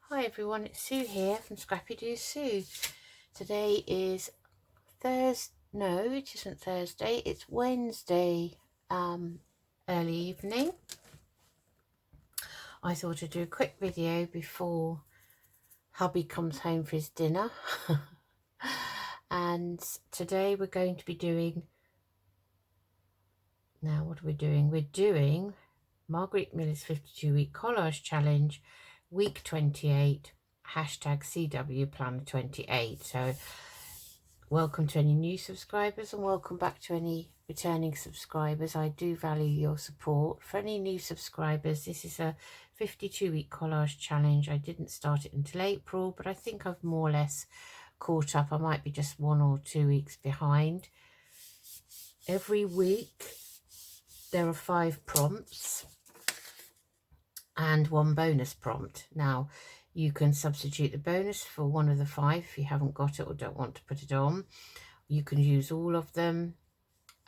Hi everyone, it's Sue here from Scrappy Do Sue. Today is Thursday. No, it isn't Thursday. It's Wednesday, early evening. I thought I'd do a quick video before hubby comes home for his dinner. And today we're going to be doing. Now, what are we doing? We're doing Margarete Miller's 52-week collage challenge, week 28. Hashtag CW Planner 28. So welcome to any new subscribers and welcome back to any returning subscribers. I do value your support. For any new subscribers, this is a 52-week collage challenge. I didn't start it until April, but I think I've more or less caught up. I might be just 1 or 2 weeks behind. Every week there are 5 prompts and 1 bonus prompt. Now, you can substitute the bonus for one of the 5 if you haven't got it or don't want to put it on. You can use all of them,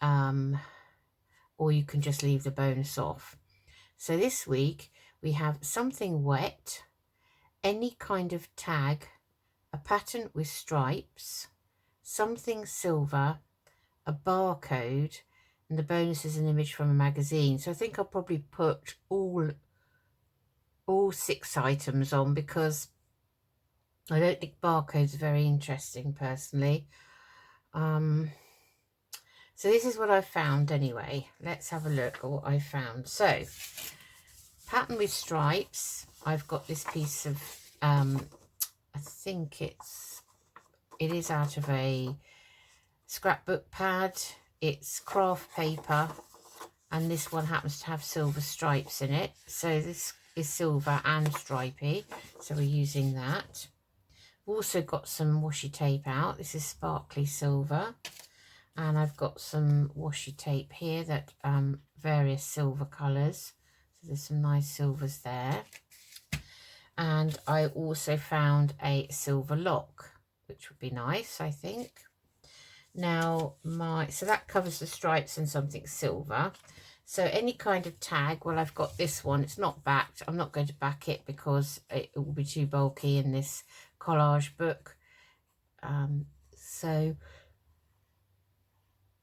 or you can just leave the bonus off. So this week we have something wet, any kind of tag, a pattern with stripes, something silver, a barcode, and the bonus is an image from a magazine. So I think I'll probably put all 6 items on because I don't think barcodes are very interesting personally. So this is what I found anyway. Let's have a look at what I found. So, pattern with stripes. I've got this piece of, I think it is out of a scrapbook pad. It's craft paper, and this one happens to have silver stripes in it. So this is silver and stripy, so we're using that. We've also got some washi tape out. This is sparkly silver, and I've got some washi tape here that various silver colours. So there's some nice silvers there. And I also found a silver lock, which would be nice, I think. Now, so that covers the stripes and something silver. So any kind of tag, well, I've got this one. It's not backed. I'm not going to back it because it will be too bulky in this collage book. So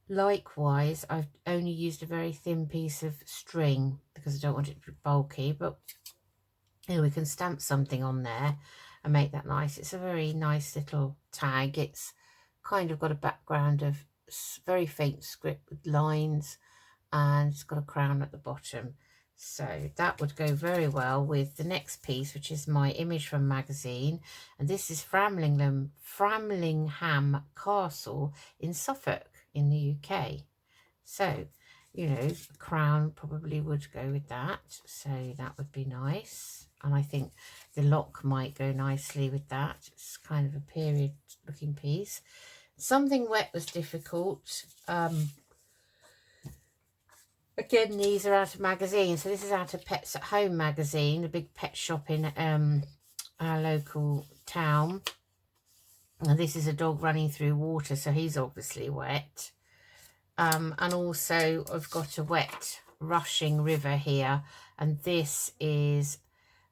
likewise, I've only used a very thin piece of string because I don't want it to be bulky, but you know, we can stamp something on there and make that nice. It's a very nice little tag. It's kind of got a background of very faint script with lines, and it's got a crown at the bottom. So that would go very well with the next piece, which is my image from magazine. And this is Framlingham Castle in Suffolk in the UK. So, you know, a crown probably would go with that. So that would be nice. And I think the lock might go nicely with that. It's kind of a period looking piece. Something wet was difficult. Again, these are out of magazine. So this is out of Pets at Home magazine, a big pet shop in our local town. And this is a dog running through water, so he's obviously wet. And also I've got a wet rushing river here. And this is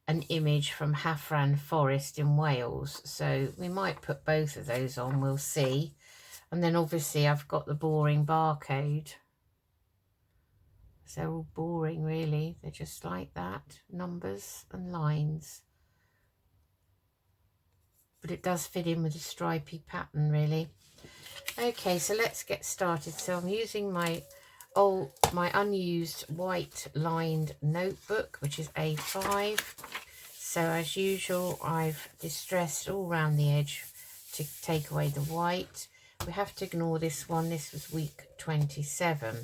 an image from Hafran Forest in Wales. So we might put both of those on, we'll see. And then obviously I've got the boring barcode. So they're all boring really, they're just like that, numbers and lines. But it does fit in with a stripy pattern really. Okay, so let's get started. So I'm using my unused white lined notebook, which is A5. So as usual, I've distressed all around the edge to take away the white. We have to ignore this one. This was week 27.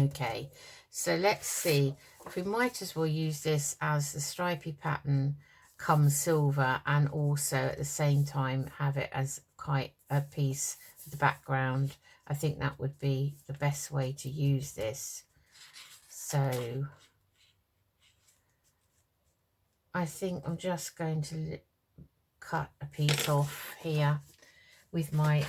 Okay, so let's see if we might as well use this as the stripy pattern come silver, and also at the same time have it as quite a piece of the background. I think that would be the best way to use this. So I think I'm just going to cut a piece off here with my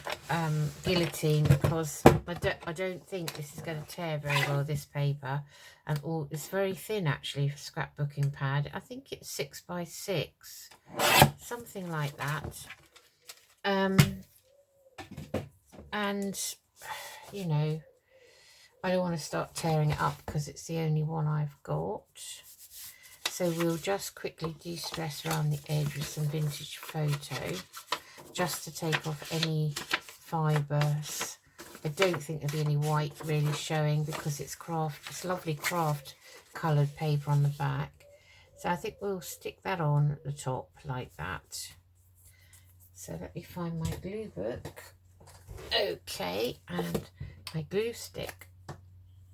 guillotine, because I don't think this is going to tear very well, this paper. And it's very thin actually for scrapbooking pad. I think it's 6 by 6, something like that. And you know, I don't want to start tearing it up because it's the only one I've got. So we'll just quickly de-stress around the edge with some vintage photo, just to take off any fibres. I don't think there'll be any white really showing because it's lovely craft coloured paper on the back. So I think we'll stick that on at the top like that. So let me find my glue book. Okay, and my glue stick,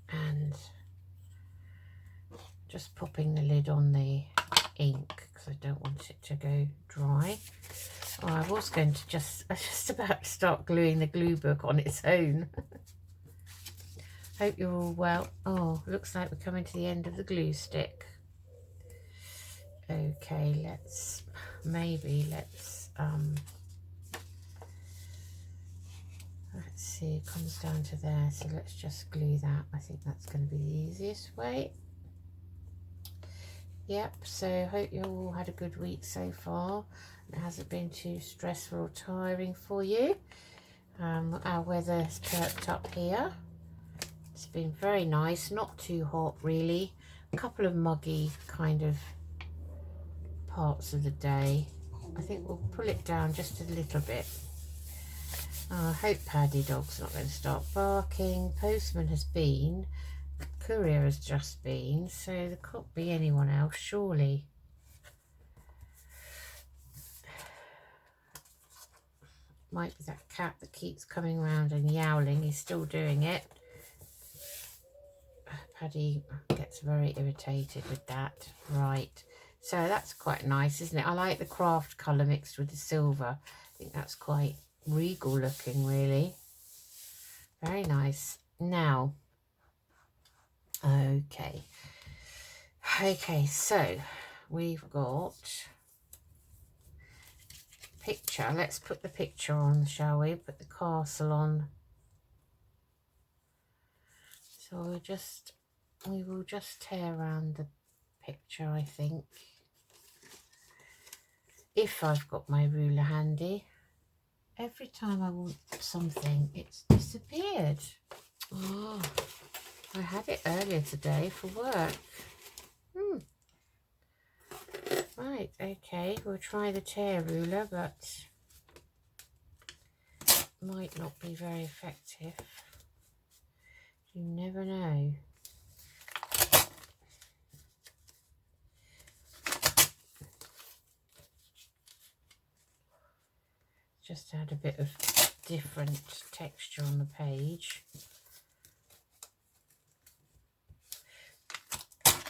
and just popping the lid on the ink because I don't want it to go dry. Oh, I was going to I was just about to start gluing the glue book on its own. Hope you're all well. Oh, looks like we're coming to the end of the glue stick. Okay, let's see, it comes down to there, so let's just glue that. I think that's going to be the easiest way. Yep, so hope you all had a good week so far. It hasn't been too stressful or tiring for you. Our weather's perked up here. It's been very nice, not too hot really. A couple of muggy kind of parts of the day. I think we'll pull it down just a little bit. I hope Paddy Dog's not going to start barking. Postman has been, courier has just been, so there can't be anyone else surely. Might be that cat that keeps coming around and yowling. He's still doing it. Paddy gets very irritated with that. Right, so that's quite nice, isn't it? I like the craft colour mixed with the silver. I think that's quite regal looking, really. Very nice. Now, okay, so we've got picture. Let's put the picture on, shall we? Put the castle on. So we will just tear around the picture, I think, if I've got my ruler handy. Every time I want something, it's disappeared. Oh, I had it earlier today for work. Right, okay, we'll try the tear ruler, but might not be very effective. You never know. Just add a bit of different texture on the page.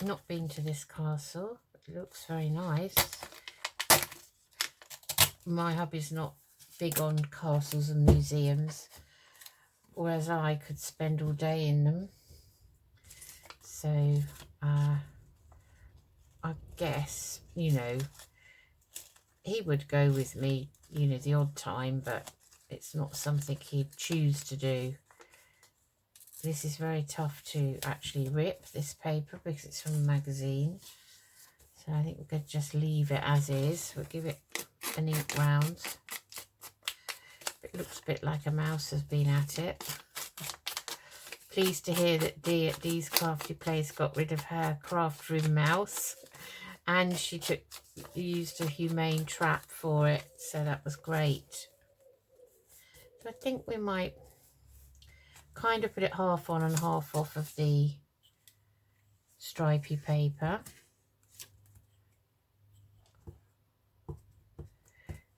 Not been to this castle, but it looks very nice. My hubby's not big on castles and museums, whereas I could spend all day in them. So I guess, you know, he would go with me, you know, the odd time, but it's not something he'd choose to do. This is very tough to actually rip, this paper, because it's from a magazine. So I think we could just leave it as is. We'll give it an ink round. It looks a bit like a mouse has been at it. Pleased to hear that Dee at Dee's sCraftyPlace got rid of her craft room mouse, and she used a humane trap for it, so that was great. So I think we might kind of put it half on and half off of the stripy paper.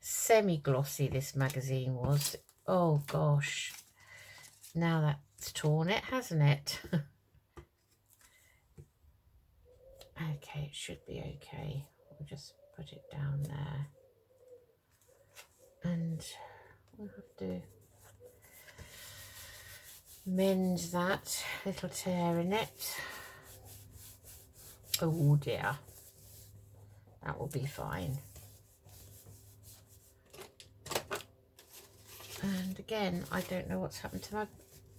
Semi-glossy this magazine was. Oh gosh, now that's torn it, hasn't it? Okay, it should be okay. We'll just put it down there, and we'll have to mend that little tear in it. Oh dear, that will be fine. And again, I don't know what's happened to my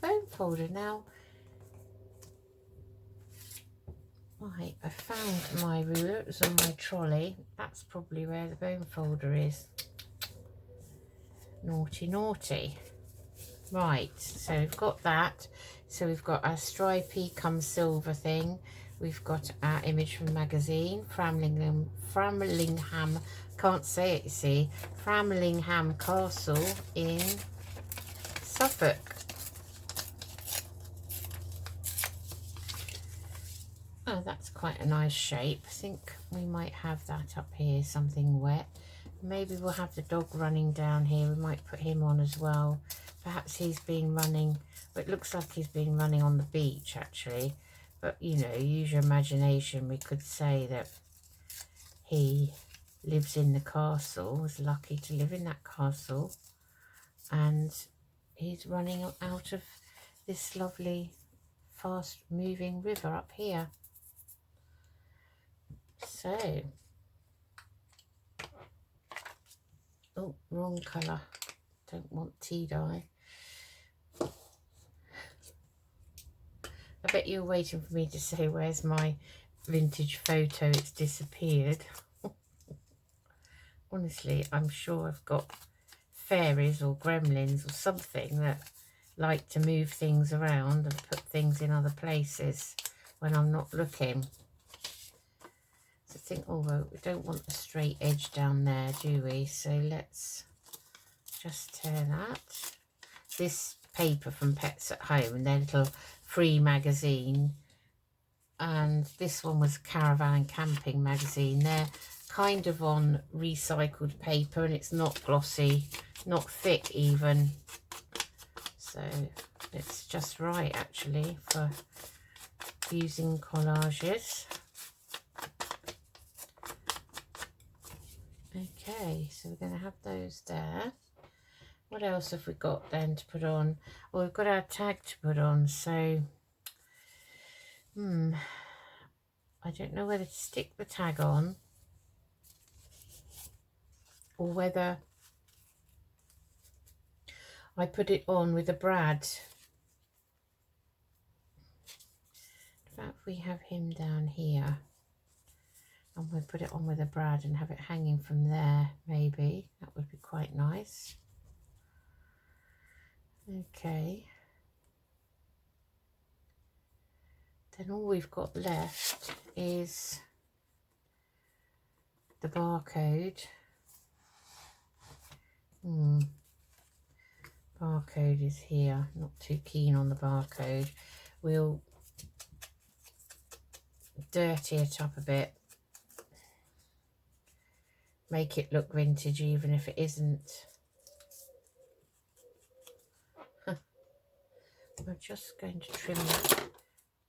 bone folder now. Right, I found my ruler. It was on my trolley. That's probably where the bone folder is. Naughty, naughty. Right, so we've got that. So we've got our stripy come silver thing. We've got our image from the magazine, Framlingham, can't say it, you see, Framlingham Castle in Suffolk. Oh, that's quite a nice shape. I think we might have that up here, something wet. Maybe we'll have the dog running down here. We might put him on as well. Perhaps he's been running, but it looks like he's been running on the beach actually. But you know, use your imagination. We could say that he lives in the castle, was lucky to live in that castle, and he's running out of this lovely fast moving river up here. So, oh, wrong colour, don't want tea dye. I bet you're waiting for me to say where's my vintage photo. It's disappeared. Honestly, I'm sure I've got fairies or gremlins or something that like to move things around and put things in other places when I'm not looking. So I think, oh, well, we don't want a straight edge down there, do we? So let's just tear that. This paper from Pets at Home and their little free magazine, and this one was Caravan and Camping magazine. They're kind of on recycled paper and it's not glossy, not thick even, so it's just right actually for using collages. Okay, so we're going to have those there. What else have we got then to put on? Well, we've got our tag to put on, so I don't know whether to stick the tag on or whether I put it on with a brad. In fact, we have him down here and we'll put it on with a brad and have it hanging from there, maybe. That would be quite nice. Okay. Then all we've got left is the barcode. Barcode is here. Not too keen on the barcode. We'll dirty it up a bit. Make it look vintage even if it isn't. We're just going to trim that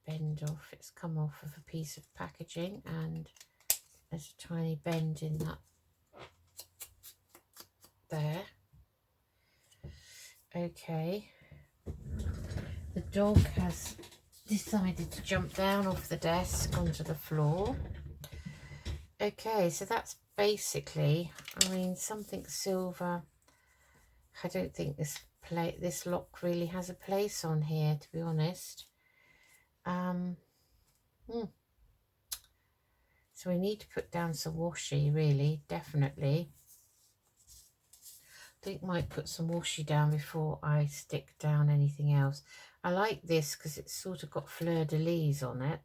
bend off. It's come off of a piece of packaging and there's a tiny bend in that there. Okay, the dog has decided to jump down off the desk onto the floor. Okay, so that's basically, I mean, something silver. I don't think this lock really has a place on here, to be honest. So we need to put down some washi, really, definitely. I think I might put some washi down before I stick down anything else. I like this because it's sort of got fleur-de-lis on it.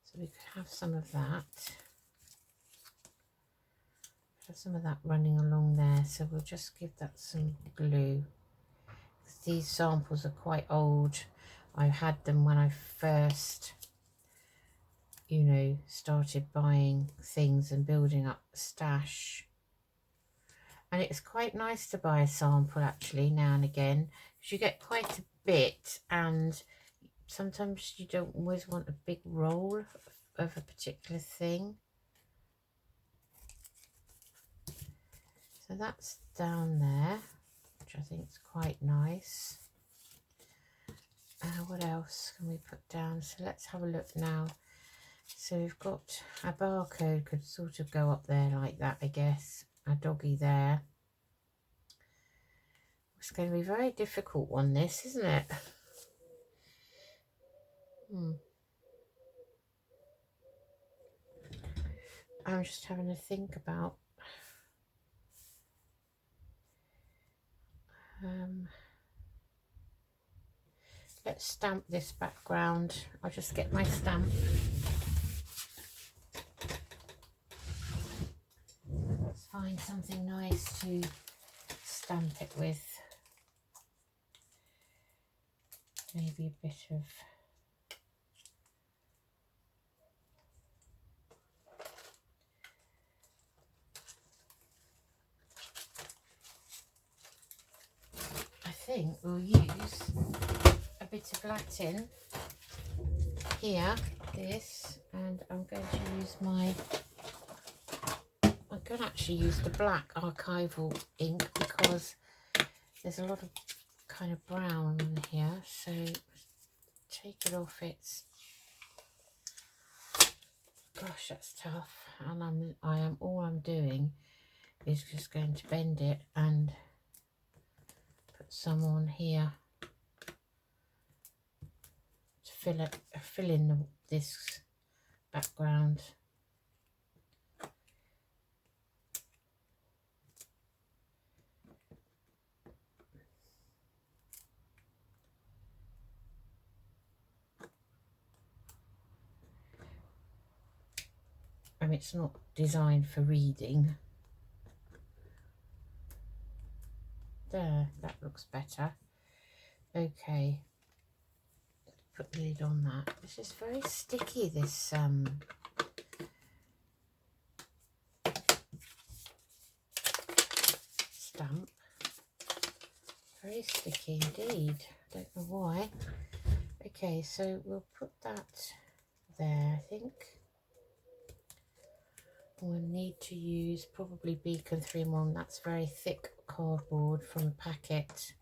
So we could have some of that. Have some of that running along there. So we'll just give that some glue. These samples are quite old. I had them when I first, you know, started buying things and building up a stash. And it's quite nice to buy a sample actually now and again, because you get quite a bit, and sometimes you don't always want a big roll of a particular thing. So that's down there, which I think is quite nice. What else can we put down? So let's have a look now So we've got a barcode, could sort of go up there like that, I guess. A doggy there. It's going to be a very difficult one, this, isn't it? I'm just having to think about let's stamp this background. I'll just get my stamp. Let's find something nice to stamp it with. Maybe a bit of I think we'll use a bit of Latin here, this, and I'm going to use my, I'm going to actually use the black archival ink because there's a lot of kind of brown in here, so take it off. It's, gosh, that's tough, and all I'm doing is just going to bend it and put some on here to fill in this background. I mean, it's not designed for reading. There, that looks better. Okay, put the lid on that. This is very sticky, this stamp. Very sticky indeed. Don't know why. Okay, so we'll put that there, I think. We'll need to use probably Beacon 3-in-1. That's very thick cardboard from the packet.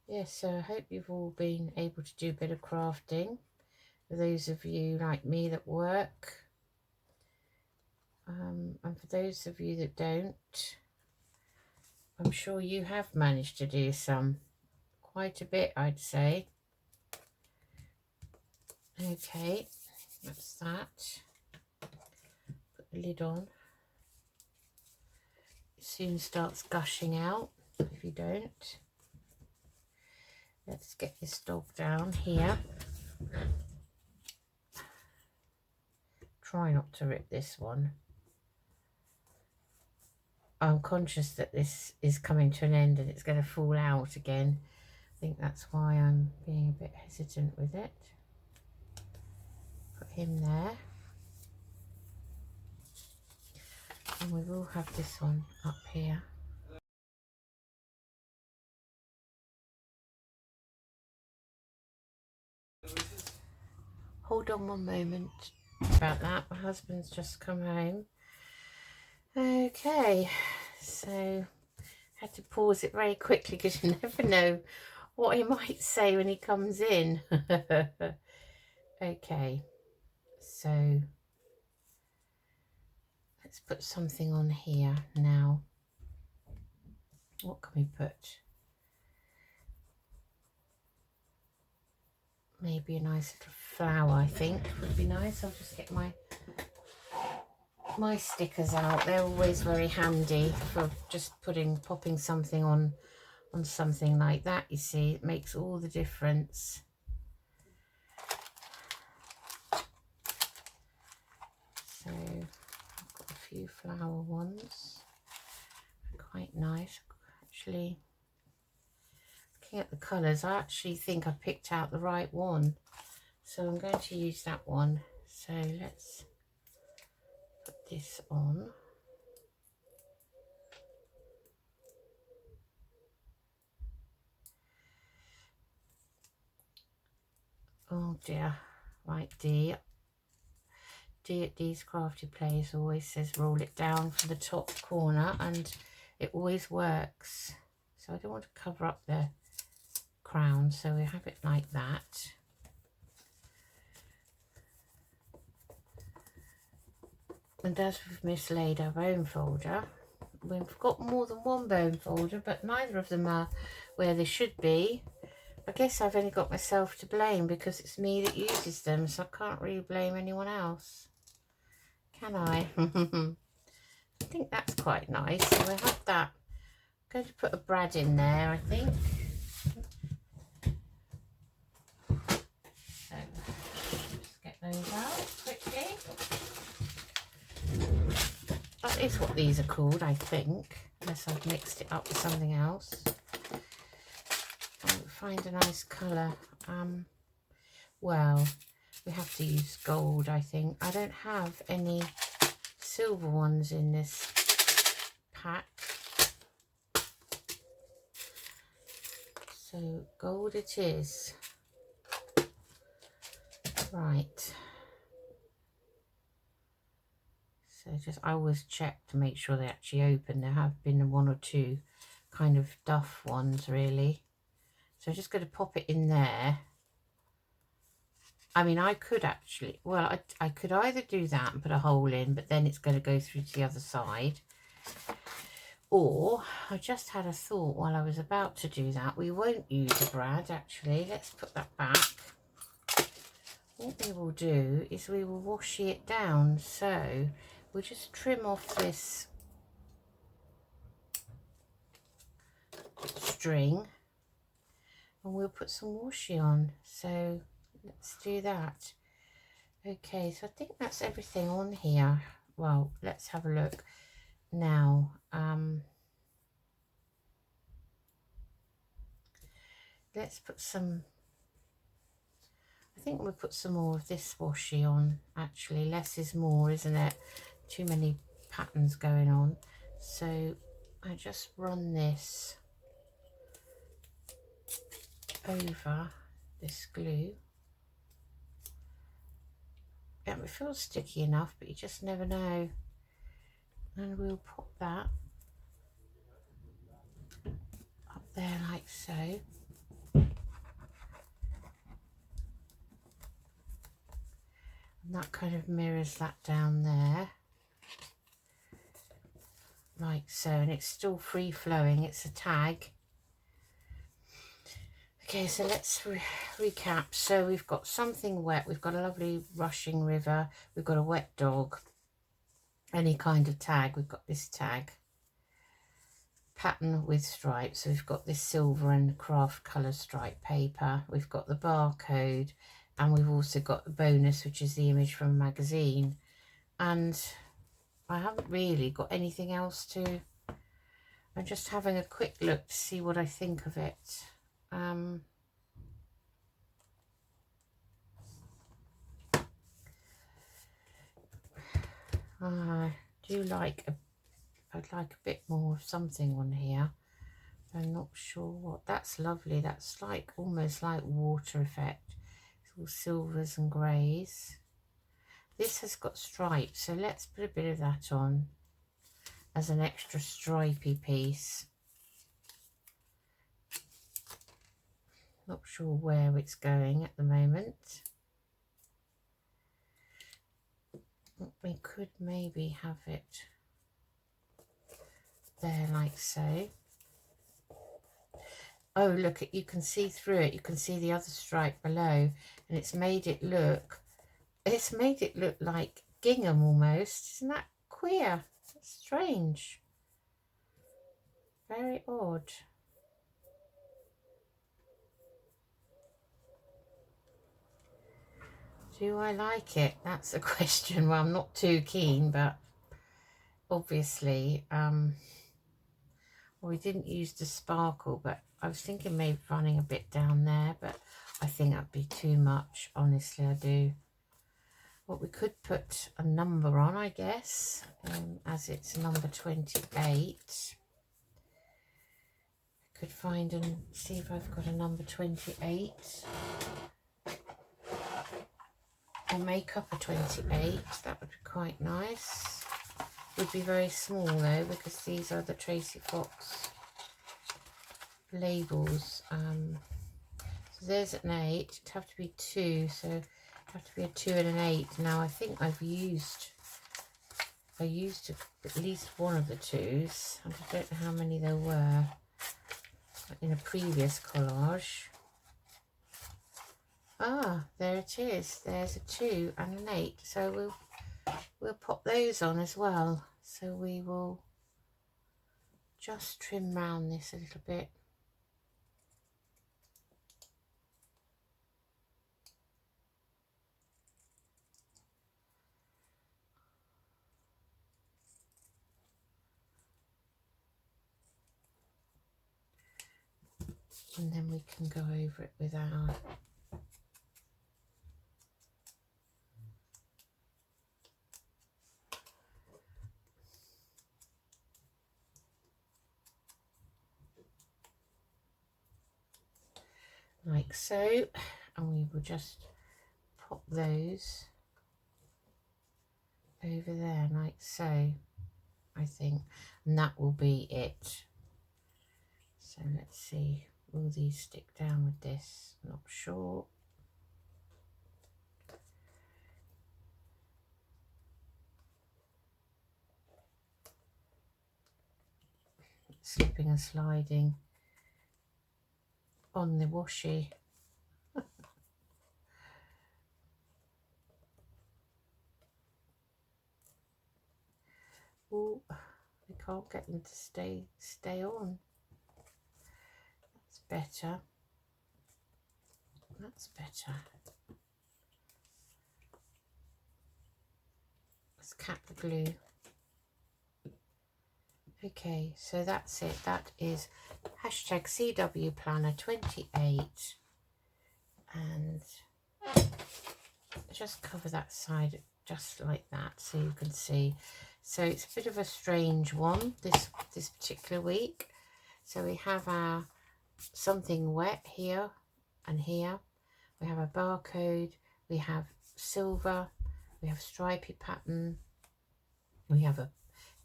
Yes, so I hope you've all been able to do a bit of crafting. For those of you like me that work, and for those of you that don't, I'm sure you have managed to do quite a bit, I'd say. Okay, that's that. Put the lid on. It soon starts gushing out if you don't. Let's get this dog down here. Try not to rip this one. I'm conscious that this is coming to an end and it's going to fall out again. I think that's why I'm being a bit hesitant with it. Put him there. And we will have this one up here. Hold on one moment about that. My husband's just come home. Okay, so had to pause it very quickly because you never know what he might say when he comes in. Okay, so let's put something on here now. What can we put? Maybe a nice little flower, I think would be nice. I'll just get my stickers out. They're always very handy for just popping something on something like that. You see, it makes all the difference. So I've got a few flower ones, quite nice actually. Looking at the colours, I actually think I picked out the right one, so I'm going to use that one. So let's put this on. Oh dear, right, D at sCraftyPlace always says roll it down from the top corner, and it always works. So I don't want to cover up the crown, so we have it like that. And as we've mislaid our bone folder, we've got more than one bone folder, but neither of them are where they should be. I guess I've only got myself to blame because it's me that uses them, so I can't really blame anyone else, can I? I think that's quite nice. So I have that. I'm going to put a brad in there, I think. So just get those out quickly. That is what these are called, I think, unless I've mixed it up with something else. Find a nice colour. Well, we have to use gold, I think. I don't have any silver ones in this pack, so gold it is. Right, so just I always check to make sure they actually open. There have been one or two kind of duff ones, really. So I'm just going to pop it in there. I mean, I could actually, well, I could either do that and put a hole in, but then it's going to go through to the other side. Or, I just had a thought while I was about to do that. We won't use a brad, actually. Let's put that back. What we will do is we will washi it down. So, we'll just trim off this string. And we'll put some washi on. So, let's do that. Okay, so I think that's everything on here. Well, let's have a look now. Let's put some, I think we'll put some more of this washi on. Actually, less is more, isn't it? Too many patterns going on. So I just run this over this glue. It feels sticky enough, but you just never know. And we'll pop that up there like so. And that kind of mirrors that down there. Like so, and it's still free flowing, it's a tag. Okay, so let's recap. So we've got something wet, we've got a lovely rushing river, we've got a wet dog, any kind of tag, we've got this tag. Pattern with stripes, so we've got this silver and craft colour stripe paper, we've got the barcode, and we've also got the bonus, which is the image from a magazine. And I haven't really got anything else to, I'm just having a quick look to see what I think of it. I do like I'd like a bit more of something on here. I'm not sure what. That's lovely. That's like almost like water effect. It's all silvers and greys. This has got stripes, so let's put a bit of that on as an extra stripy piece. Not sure where it's going at the moment. We could maybe have it there like so. Oh, look, you can see through it. You can see the other stripe below, and it's made it look like gingham almost. Isn't that queer? That's strange. Very odd. Do I like it? That's a question. Well, I'm not too keen, but obviously, well, we didn't use the sparkle, but I was thinking maybe running a bit down there, but I think that'd be too much. Honestly, I do. Well, we could put a number on, I guess, as it's number 28. I could find and see if I've got a number 28. Or make up a 28, that would be quite nice. Would be very small though, because these are the Tracy Fox labels. So there's an 8. It'd have to be 2, so it'd have to be a 2 and an 8. Now I think I used at least one of the 2s. I don't know how many there were in a previous collage. Ah, there it is. There's a 2 and an 8. So we'll pop those on as well. So we will just trim round this a little bit. And then we can go over it with our like so, and we will just pop those over there like so, I think, and that will be it. So let's see, will these stick down with this? Not sure. Slipping and sliding on the washi. Oh, we can't get them to stay on. That's better. That's better. Let's cap the glue. Okay, so that's it. That is hashtag CW Planner 28, and just cover that side just like that so you can see. So it's a bit of a strange one this particular week. So we have our something wet here and here. We have a barcode, we have silver, we have stripy pattern, we have a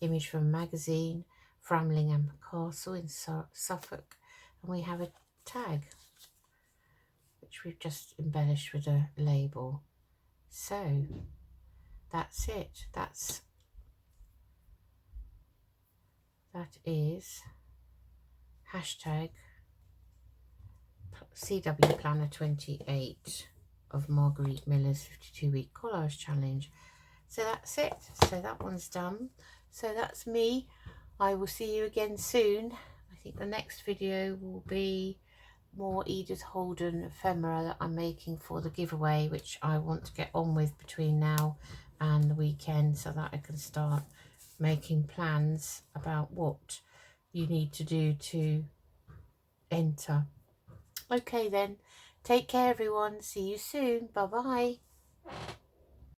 image from a magazine, Framlingham Castle in Suffolk, and we have a tag which we've just embellished with a label. So that's it. That is hashtag CW Planner 28 of Margarete Miller's 52-week collage challenge. So that's it. So that one's done. So that's me. I will see you again soon. I think the next video will be more Edith Holden ephemera that I'm making for the giveaway, which I want to get on with between now and the weekend so that I can start making plans about what you need to do to enter. Okay then, take care everyone. See you soon. Bye bye.